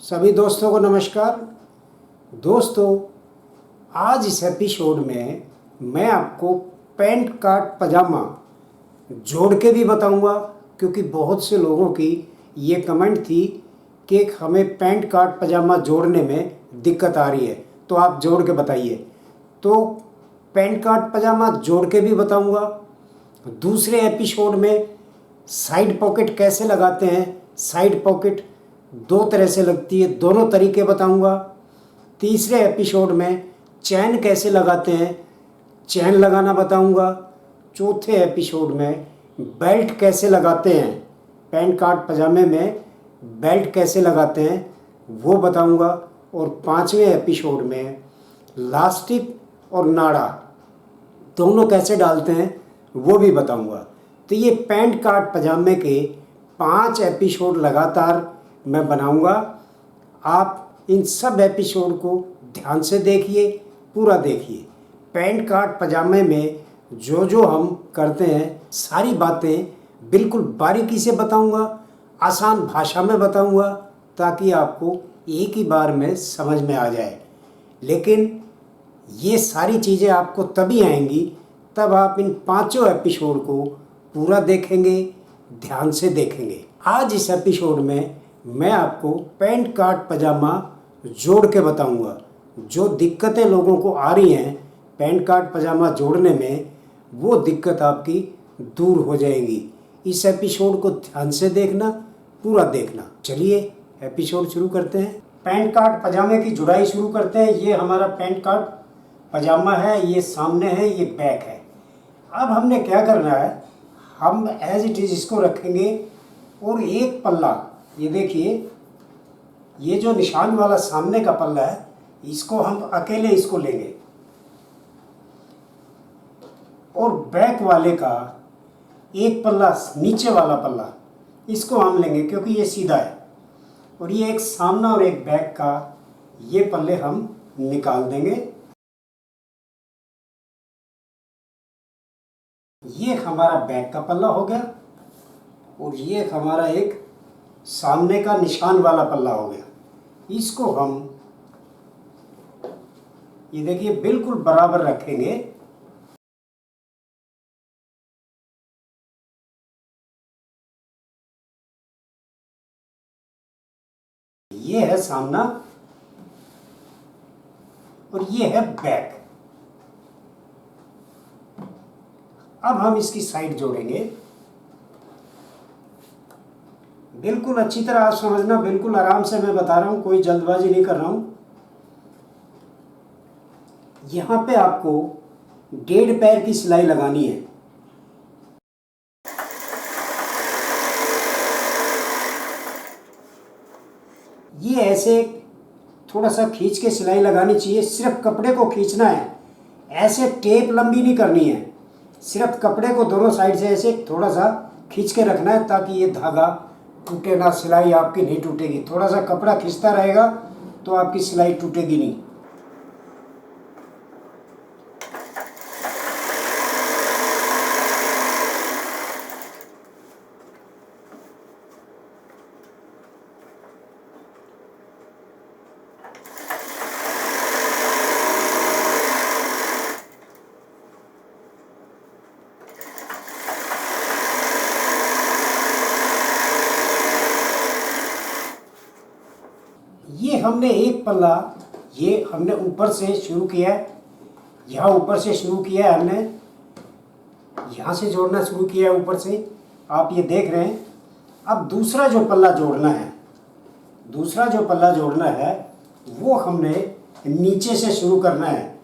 सभी दोस्तों को नमस्कार। दोस्तों, आज इस एपिसोड में मैं आपको पैंट काट पजामा जोड़ के भी बताऊंगा, क्योंकि बहुत से लोगों की ये कमेंट थी कि हमें पैंट काट पजामा जोड़ने में दिक्कत आ रही है, तो आप जोड़ के बताइए। तो पैंट काट पजामा जोड़ के भी बताऊंगा। दूसरे एपिसोड में साइड पॉकेट कैसे लगाते हैं, साइड पॉकेट दो तरह से लगती है, दोनों तरीके बताऊंगा। तीसरे एपिसोड में चैन कैसे लगाते हैं, चैन लगाना बताऊंगा। चौथे एपिसोड में बेल्ट कैसे लगाते हैं, पैंट काट पजामे में बेल्ट कैसे लगाते हैं वो बताऊंगा। और पांचवें एपिसोड में लास्टिक और नाड़ा दोनों कैसे डालते हैं वो भी बताऊंगा। तो ये पैंट काट पजामे के 5 एपिसोड लगातार मैं बनाऊंगा। आप इन सब एपिसोड को ध्यान से देखिए, पूरा देखिए। पैंट काट पजामे में जो जो हम करते हैं सारी बातें बिल्कुल बारीकी से बताऊंगा, आसान भाषा में बताऊंगा, ताकि आपको एक ही बार में समझ में आ जाए। लेकिन ये सारी चीज़ें आपको तभी आएंगी तब आप इन 5 एपिसोड को पूरा देखेंगे, ध्यान से देखेंगे। आज इस एपिसोड में मैं आपको पैंट काट पजामा जोड़ के बताऊंगा। जो दिक्कतें लोगों को आ रही हैं पैंट काट पजामा जोड़ने में, वो दिक्कत आपकी दूर हो जाएगी। इस एपिसोड को ध्यान से देखना, पूरा देखना। चलिए एपिसोड शुरू करते हैं। पैंट काट पजामे की जुड़ाई शुरू करते हैं। ये हमारा पैंट काट पजामा है, ये सामने है, ये बैक है। अब हमने क्या करना है, हम एज इट इज़ इसको रखेंगे और एक पल्ला, ये देखिए, ये जो निशान वाला सामने का पल्ला है, इसको हम अकेले इसको लेंगे और बैक वाले का एक पल्ला, नीचे वाला पल्ला, इसको हम लेंगे क्योंकि ये सीधा है। और ये एक सामना और एक बैक का ये पल्ले हम निकाल देंगे। ये हमारा बैक का पल्ला हो गया और ये हमारा एक सामने का निशान वाला पल्ला हो गया। इसको हम, ये देखिए, बिल्कुल बराबर रखेंगे। ये है सामना और ये है बैक। अब हम इसकी साइड जोड़ेंगे। बिल्कुल अच्छी तरह आप समझना, बिल्कुल आराम से मैं बता रहा हूं, कोई जल्दबाजी नहीं कर रहा हूं। यहां पे आपको 1.5 पैर की सिलाई लगानी है। ये ऐसे थोड़ा सा खींच के सिलाई लगानी चाहिए, सिर्फ कपड़े को खींचना है, ऐसे टेप लंबी नहीं करनी है। सिर्फ कपड़े को दोनों साइड से ऐसे थोड़ा सा खींच के रखना है, ताकि ये धागा टूटे ना, सिलाई आपकी नहीं टूटेगी। थोड़ा सा कपड़ा खींचता रहेगा तो आपकी सिलाई टूटेगी नहीं। ये हमने एक पल्ला, ये हमने ऊपर से शुरू किया है, यहाँ ऊपर से शुरू किया है, हमने यहाँ से जोड़ना शुरू किया है ऊपर से, आप ये देख रहे हैं। अब दूसरा जो पल्ला जोड़ना है, दूसरा जो पल्ला जोड़ना है वो हमने नीचे से शुरू करना है।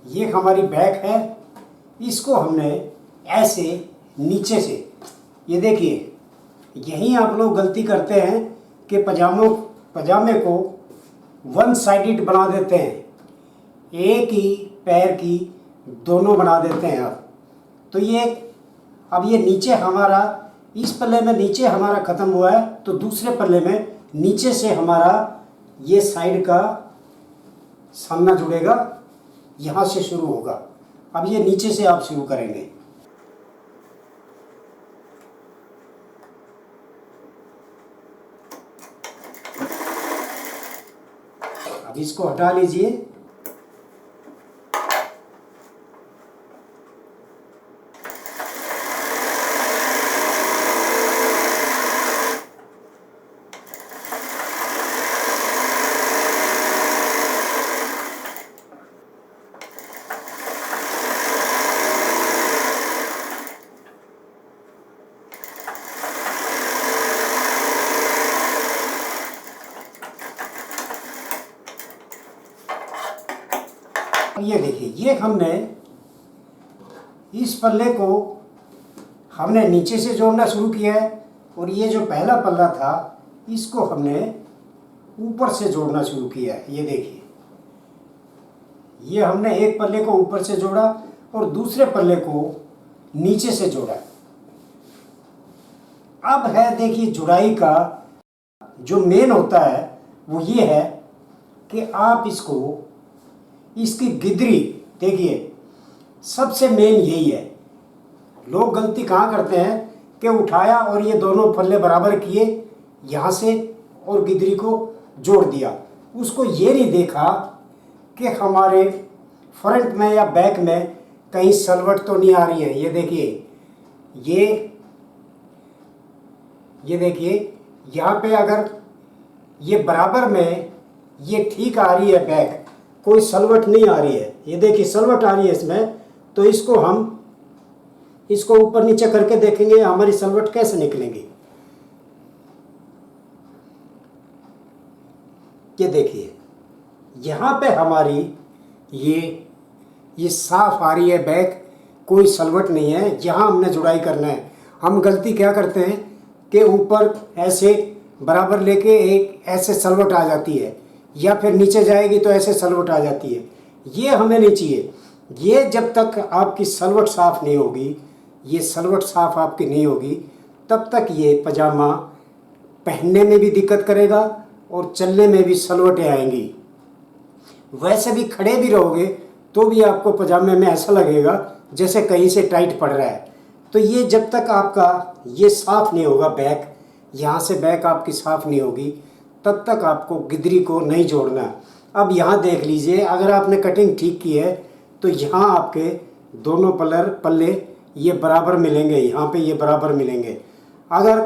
ये हमारी बैक है, इसको हमने ऐसे नीचे से, ये देखिए, यहीं आप लोग गलती करते हैं कि पजामे को वन साइडेड बना देते हैं, एक ही पैर की दोनों बना देते हैं आप। तो ये अब ये नीचे हमारा, इस पल्ले में नीचे हमारा ख़त्म हुआ है, तो दूसरे पल्ले में नीचे से हमारा ये साइड का सामना जुड़ेगा, यहाँ से शुरू होगा। अब ये नीचे से आप शुरू करेंगे। अब इसको हटा लीजिए। ये देखिए, ये हमने इस पल्ले को हमने नीचे से जोड़ना शुरू किया है और ये जो पहला पल्ला था इसको हमने ऊपर से जोड़ना शुरू किया है। ये देखिए, ये हमने एक पल्ले को ऊपर से जोड़ा और दूसरे पल्ले को नीचे से जोड़ा। अब है देखिए, जुड़ाई का जो मेन होता है वो ये है कि आप इसकी गिदरी देखिए, सबसे मेन यही है। लोग गलती कहाँ करते हैं कि उठाया और ये दोनों पल्ले बराबर किए यहाँ से और गिदरी को जोड़ दिया। उसको ये नहीं देखा कि हमारे फ्रंट में या बैक में कहीं सलवट तो नहीं आ रही है। ये देखिए, ये देखिए, यहाँ पे अगर ये बराबर में ये ठीक आ रही है बैक, कोई सलवट नहीं आ रही है। ये देखिए, सलवट आ रही है इसमें, तो इसको हम इसको ऊपर नीचे करके देखेंगे हमारी सलवट कैसे निकलेंगी। ये देखिए, यहाँ पे हमारी ये साफ आ रही है बैक, कोई सलवट नहीं है। यहाँ हमने जुड़ाई करना है। हम गलती क्या करते हैं कि ऊपर ऐसे बराबर लेके एक ऐसे सलवट आ जाती है, या फिर नीचे जाएगी तो ऐसे सलवट आ जाती है। ये हमें नहीं चाहिए। ये जब तक आपकी सलवट साफ़ नहीं होगी, ये सलवट साफ़ आपकी नहीं होगी, तब तक ये पजामा पहनने में भी दिक्कत करेगा और चलने में भी सलवटें आएंगी। वैसे भी खड़े भी रहोगे तो भी आपको पजामे में ऐसा लगेगा जैसे कहीं से टाइट पड़ रहा है। तो ये जब तक आपका ये साफ़ नहीं होगा बैक, यहाँ से बैक आपकी साफ़ नहीं होगी, तब तक आपको गिदरी को नहीं जोड़ना। अब यहाँ देख लीजिए, अगर आपने कटिंग ठीक की है तो यहाँ आपके दोनों पल्ले ये बराबर मिलेंगे, यहाँ पे ये बराबर मिलेंगे। अगर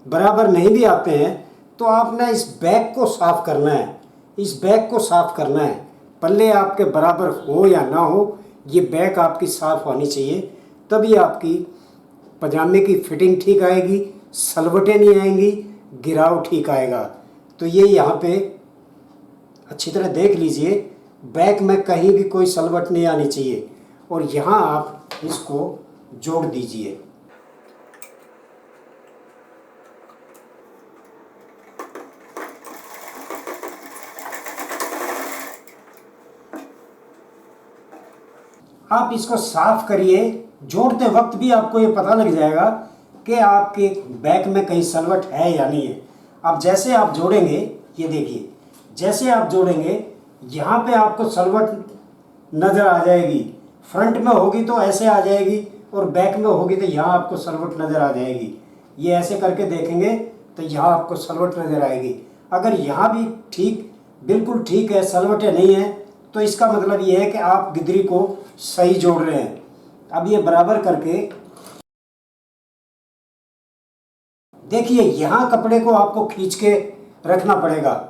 बराबर नहीं भी आते हैं तो आपने इस बैक को साफ़ करना है, इस बैक को साफ़ करना है। पल्ले आपके बराबर हो या ना हो, ये बैक आपकी साफ़ होनी चाहिए, तभी आपकी पजामे की फिटिंग ठीक आएगी, सलवटें नहीं आएंगी, गिराव ठीक आएगा। तो ये यहाँ पे अच्छी तरह देख लीजिए, बैक में कहीं भी कोई सलवट नहीं आनी चाहिए और यहाँ आप इसको जोड़ दीजिए। आप इसको साफ करिए। जोड़ते वक्त भी आपको ये पता लग जाएगा कि आपके बैक में कहीं सलवट है या नहीं है। अब जैसे आप जोड़ेंगे, ये देखिए, जैसे आप जोड़ेंगे यहाँ पे आपको सलवट नज़र आ जाएगी। फ्रंट में होगी तो ऐसे आ जाएगी और बैक में होगी तो यहाँ आपको सलवट नज़र आ जाएगी। ये ऐसे करके देखेंगे तो यहाँ आपको सलवट नज़र आएगी। अगर यहाँ भी ठीक, बिल्कुल ठीक है, सलवटें नहीं है, तो इसका मतलब ये है कि आप गिदरी को सही जोड़ रहे हैं। अब ये बराबर करके देखिए, यहाँ कपड़े को आपको खींच के रखना पड़ेगा।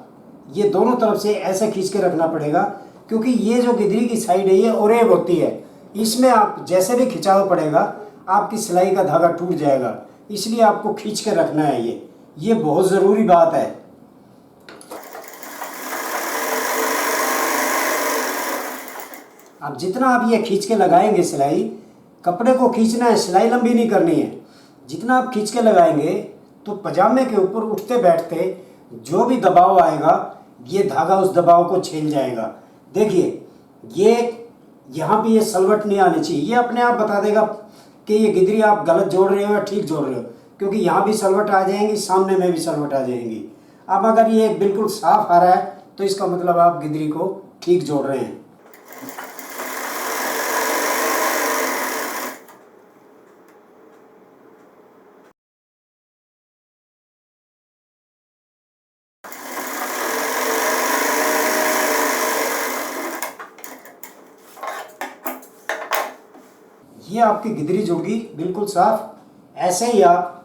ये दोनों तरफ से ऐसे खींच के रखना पड़ेगा, क्योंकि ये जो गिदरी की साइड है ये ओरेब होती है। इसमें आप जैसे भी खिंचाव पड़ेगा आपकी सिलाई का धागा टूट जाएगा, इसलिए आपको खींच के रखना है। ये बहुत ज़रूरी बात है। अब जितना आप ये खींच के लगाएंगे सिलाई, कपड़े को खींचना है, सिलाई लंबी नहीं करनी है। जितना आप खींच के लगाएंगे तो पजामे के ऊपर उठते बैठते जो भी दबाव आएगा ये धागा उस दबाव को झेल जाएगा। देखिए, ये यहाँ पे ये सलवट नहीं आनी चाहिए। ये अपने आप बता देगा कि ये गिदरी आप गलत जोड़ रहे हो या ठीक जोड़ रहे हो, क्योंकि यहाँ भी सलवट आ जाएंगी, सामने में भी सलवट आ जाएंगी। अब अगर ये बिल्कुल साफ आ रहा है तो इसका मतलब आप गिदरी को ठीक जोड़ रहे हैं। ये आपकी गिदरी जुड़गी बिल्कुल साफ। ऐसे ही आप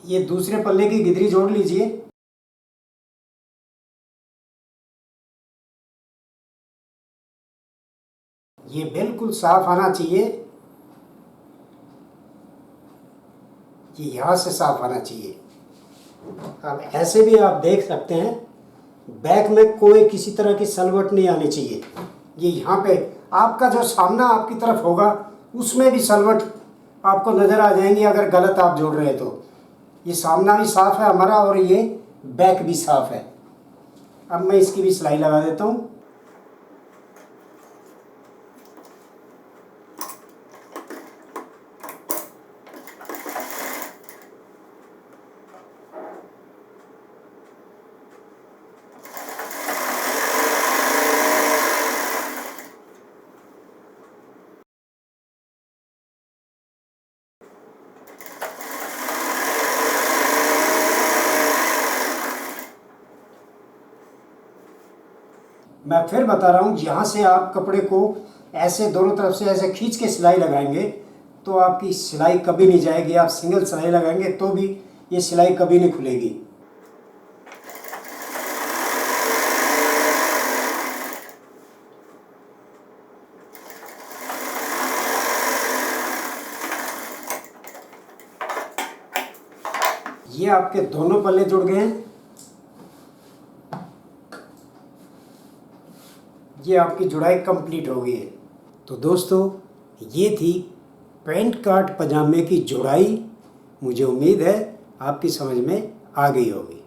ये दूसरे पल्ले की गिदरी जोड़ लीजिए। ये बिल्कुल साफ आना चाहिए, ये यहाँ से साफ आना चाहिए। अब ऐसे भी आप देख सकते हैं बैक में कोई किसी तरह की सलवट नहीं आनी चाहिए। ये यहाँ पे आपका जो सामना आपकी तरफ होगा उसमें भी सलवट आपको नज़र आ जाएंगी अगर गलत आप जोड़ रहे हैं तो। ये सामना भी साफ़ है हमारा और ये बैक भी साफ़ है। अब मैं इसकी भी सिलाई लगा देता हूँ। मैं फिर बता रहा हूँ, यहाँ से आप कपड़े को ऐसे दोनों तरफ से ऐसे खींच के सिलाई लगाएंगे तो आपकी सिलाई कभी नहीं जाएगी। आप सिंगल सिलाई लगाएंगे तो भी ये सिलाई कभी नहीं खुलेगी। ये आपके दोनों पल्ले जुड़ गए हैं। ये आपकी जुड़ाई कंप्लीट हो गई है। तो दोस्तों ये थी पैंट काट पजामे की जुड़ाई। मुझे उम्मीद है आपकी समझ में आ गई होगी।